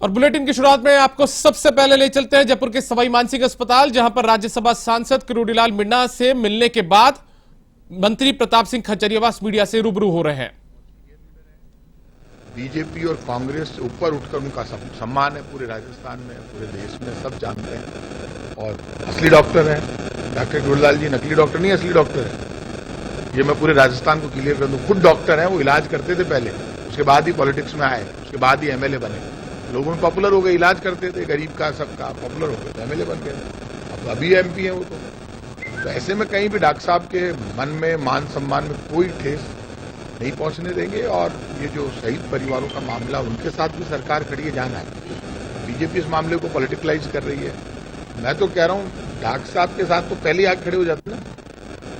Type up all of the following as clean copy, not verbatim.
और बुलेटिन की शुरुआत में आपको सबसे पहले ले चलते हैं जयपुर के सवाई मानसिंह अस्पताल, जहां पर राज्यसभा सांसद किरोड़ीलाल मीणा से मिलने के बाद मंत्री प्रताप सिंह खचरियावास मीडिया से रूबरू हो रहे हैं। बीजेपी और कांग्रेस से ऊपर उठकर उनका सम्मान है पूरे राजस्थान में, पूरे देश में, सब जानते हैं। और असली डॉक्टर है डॉक्टर किरोड़ीलाल जी, नकली डॉक्टर नहीं, असली डॉक्टर है। ये मैं पूरे राजस्थान को क्लियर कर दूं। खुद डॉक्टर है, वो इलाज करते थे पहले, उसके बाद ही पॉलिटिक्स में आए, उसके बाद ही एमएलए बने। लोगों में पॉपुलर हो गए, इलाज करते थे गरीब का, सबका पॉपुलर हो गए, एमएलए बन गए। अब अभी एमपी है वो। तो ऐसे में कहीं भी डॉक्टर साहब के मन में, मान सम्मान में कोई ठेस नहीं पहुंचने देंगे। और ये जो शहीद परिवारों का मामला, उनके साथ भी सरकार खड़ी है, जाना है। बीजेपी इस मामले को पॉलिटिकलाइज कर रही है। मैं तो कह रहा हूं डॉक्टर साहब के साथ तो पहले ही आग खड़े हो जाते ना,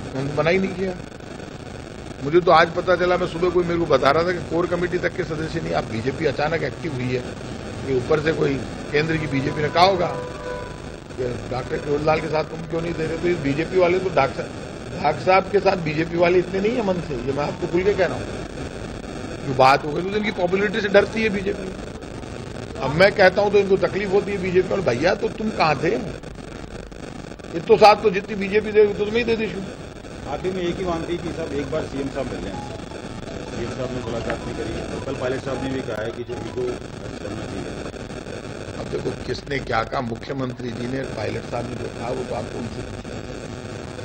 उन्होंने मना ही नहीं किया। मुझे तो आज पता चला, मैं सुबह कोई मेरे को बता रहा था कि कोर कमेटी तक के सदस्य नहीं। आप बीजेपी अचानक एक्टिव हुई है, कि ऊपर से कोई केंद्र की बीजेपी ने कहा होगा डॉक्टर किरोड़ीलाल के साथ तुम क्यों नहीं दे रहे। तो इस बीजेपी वाले तो डॉक्टर साहब के साथ बीजेपी वाले इतने नहीं है मन से, ये मैं आपको खुल के कह रहा हूं। जो बात हो गई तो इनकी पॉपुलरिटी से डरती है बीजेपी। अब मैं कहता हूं तो इनको तकलीफ होती है बीजेपी और भैया तो तुम कहां थे, इतो साथ तो जितनी बीजेपी देगी तो तुम्हें ही दे दी। आखिर में एक ही मांग थी कि साहब एक बार सीएम साहब मिल जाए। सीएम साहब ने मुलाकात नहीं करी, तो कल पायलट साहब ने भी कहा है कि जो इनको करना चाहिए। अब देखो किसने क्या कहा, मुख्यमंत्री जी ने, पायलट साहब ने जो कहा वो तो आपको उनसे पूछना है।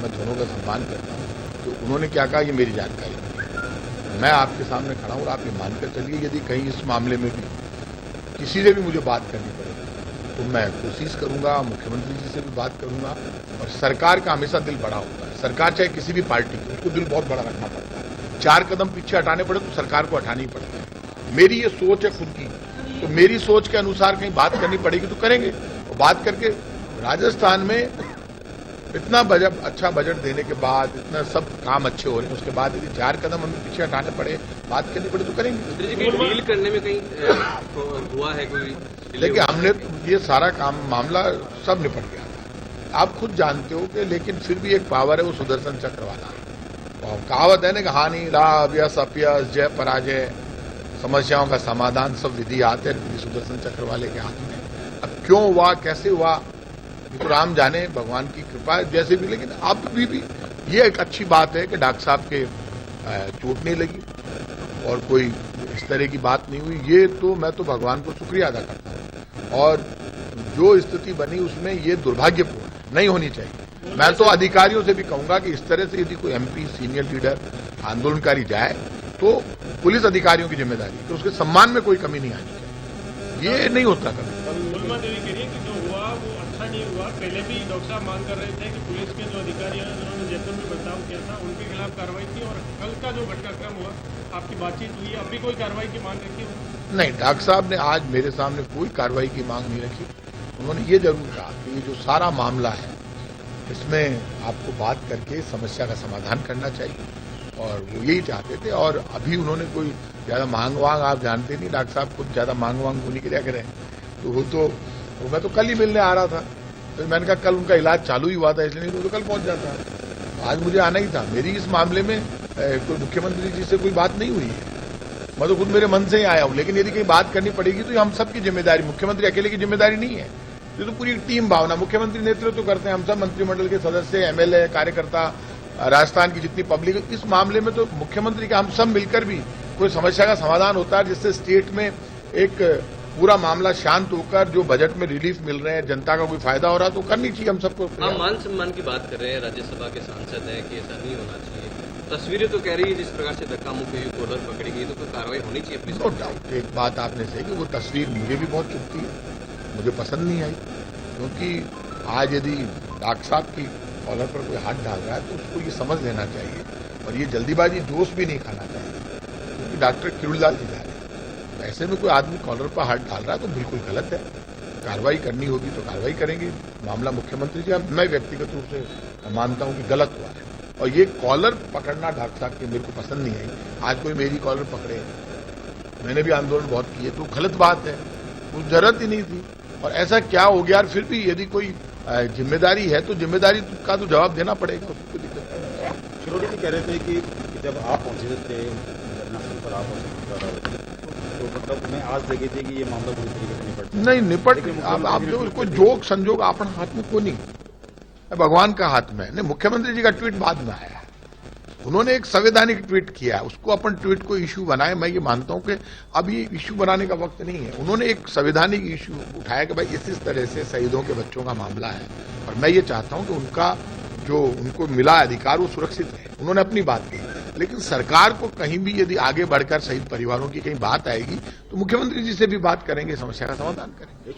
मैं दोनों का सम्मान करता हूँ, तो उन्होंने क्या कहा ये मेरी जानकारी नहीं। मैं आपके सामने खड़ा हूँ और आप ये मानकर चलिए यदि कहीं इस मामले में भी किसी से भी मुझे बात करनी पड़े तो मैं कोशिश करूंगा, मुख्यमंत्री जी से भी बात करूंगा। और सरकार का हमेशा दिल बड़ा होता है, सरकार चाहे किसी भी पार्टी की, उसको दिल बहुत बड़ा रखना पड़ता है। 4 कदम पीछे हटाने पड़े तो सरकार को हटाना ही पड़ता है। मेरी ये सोच है खुद की, तो मेरी सोच के अनुसार कहीं बात करनी पड़ेगी तो करेंगे। और बात करके राजस्थान में इतना अच्छा बजट देने के बाद, इतना सब काम अच्छे हो रहे हैं, उसके बाद यदि 4 कदम हमें पीछे हटाने पड़े, बात करनी पड़े तो करेंगे। डील करने में कहीं हुआ है कोई? देखिए हमने ये सारा काम मामला सब निपट गया था, आप खुद जानते हो कि, लेकिन फिर भी एक पावर है वो सुदर्शन चक्र वाला। कहावत है ना कि हानि लाभ यश अपयश जय पराजय, समस्याओं का समाधान सब विधि आते हैं सुदर्शन चक्र वाले के हाथ में। अब क्यों हुआ, कैसे हुआ, ये तो राम जाने, भगवान की कृपा है जैसे भी। लेकिन अब भी ये एक अच्छी बात है कि डॉक्टर साहब के चोट नहीं लगी और कोई इस तरह की बात नहीं हुई। ये तो मैं तो भगवान को शुक्रिया अदा करता हूँ। और जो स्थिति बनी उसमें ये दुर्भाग्यपूर्ण नहीं होनी चाहिए। मैं तो अधिकारियों से भी कहूंगा कि इस तरह से यदि कोई एमपी, सीनियर लीडर, आंदोलनकारी जाए तो पुलिस अधिकारियों की जिम्मेदारी है कि उसके सम्मान में कोई कमी नहीं आनी चाहिए। ये नहीं होता कभी। नहीं हुआ, पहले भी डॉक्टर साहब मांग कर रहे थे कि पुलिस के जो अधिकारी हैं जिन्होंने जयपुर में बर्ताव किया था उनके खिलाफ कार्रवाई की, और कल का जो घटनाक्रम हुआ आपकी बातचीत हुई, अब भी कोई कार्रवाई की मांग रखी? नहीं, डॉक्टर साहब ने आज मेरे सामने कोई कार्रवाई की मांग नहीं रखी। उन्होंने ये जरूर कहा कि ये जो सारा मामला है इसमें आपको बात करके समस्या का समाधान करना चाहिए, और वो यही चाहते थे। और अभी उन्होंने कोई ज्यादा मांग वांग, आप जानते नहीं डॉक्टर साहब कुछ ज्यादा मांग वांग होने के क्या करें, तो वो तो मैं तो कल ही मिलने आ रहा था, तो मैंने कहा कल उनका इलाज चालू ही हुआ था इसलिए, नहीं तो कल पहुंच जाता। आज मुझे आना ही था। मेरी इस मामले में कोई मुख्यमंत्री जी से कोई बात नहीं हुई है, मैं तो खुद मेरे मन से ही आया हूं। लेकिन यदि कहीं बात करनी पड़ेगी तो हम सबकी जिम्मेदारी, मुख्यमंत्री अकेले की जिम्मेदारी नहीं है, ये तो पूरी टीम भावना। मुख्यमंत्री नेतृत्व करते हैं, हम सब मंत्रिमंडल के सदस्य, एमएलए, कार्यकर्ता, राजस्थान की जितनी पब्लिक, इस मामले में तो मुख्यमंत्री का हम सब मिलकर भी कोई समस्या का समाधान होता है जिससे स्टेट में एक पूरा मामला शांत होकर जो बजट में रिलीफ मिल रहे हैं, जनता का कोई फायदा हो रहा है तो करनी चाहिए हम सबको। आप मान सम्मान की बात कर रहे हैं, राज्यसभा के सांसद हैं कि ऐसा नहीं होना चाहिए। तस्वीरें तो कह रही है जिस प्रकार से धक्का मुक्की हुई, कॉलर पकड़ी गई, तो कोई कार्रवाई होनी चाहिए पुलिस? No doubt. एक बात आपने सही कि वो तस्वीर मुझे भी बहुत चुभती है, मुझे पसंद नहीं आई। क्योंकि आज यदि डॉक्टर साहब की कॉलर पर कोई हाथ डाल रहा है तो उसको ये समझ लेना चाहिए, और ये जल्दीबाजी जोश भी नहीं खाना चाहिए, क्योंकि डॉक्टर किरोड़ीलाल जी जा रहे हैं। ऐसे में कोई आदमी कॉलर पर हाथ डाल रहा है तो बिल्कुल गलत है। कार्रवाई करनी होगी तो कार्रवाई करेंगे। मामला मुख्यमंत्री जी, मैं व्यक्तिगत रूप से मानता हूं कि गलत हुआ है, और ये कॉलर पकड़ना डॉक्टर साहब की मेरे को पसंद नहीं आई। आज कोई मेरी कॉलर पकड़े, मैंने भी आंदोलन बहुत किए, तो गलत बात है, वो जरूरत ही नहीं थी। और ऐसा क्या हो गया? फिर भी यदि कोई जिम्मेदारी है तो जिम्मेदारी का तो जवाब देना पड़ेगा, उसको कोई दिक्कत नहीं। शिरोडी जी कह रहे थे कि जब आप पहुंचे थे घटनास्थल पर, आप तो मतलब मैं आज देखी थी कि ये मामला पूरी तरीके से निपट जाए। नहीं निपट लेकिन आप मुख्यमंत्री जो ने कोई ट्वीट जोग संजोग अपना हाथ में को नहीं, भगवान का हाथ में नहीं। मुख्यमंत्री जी का ट्वीट बाद में आया, उन्होंने एक संवैधानिक ट्वीट किया, उसको अपन ट्वीट को इश्यू बनाए। मैं ये मानता हूं कि अब ये इश्यू बनाने का वक्त नहीं है। उन्होंने एक संवैधानिक इश्यू उठाया कि भाई इस तरह से शहीदों के बच्चों का मामला है और मैं ये चाहता हूं कि उनका जो उनको मिला अधिकार वो सुरक्षित रहे। उन्होंने अपनी बात कही, लेकिन सरकार को कहीं भी यदि आगे बढ़कर शहीद परिवारों की कहीं बात आएगी तो मुख्यमंत्री जी से भी बात करेंगे, समस्या का समाधान करेंगे।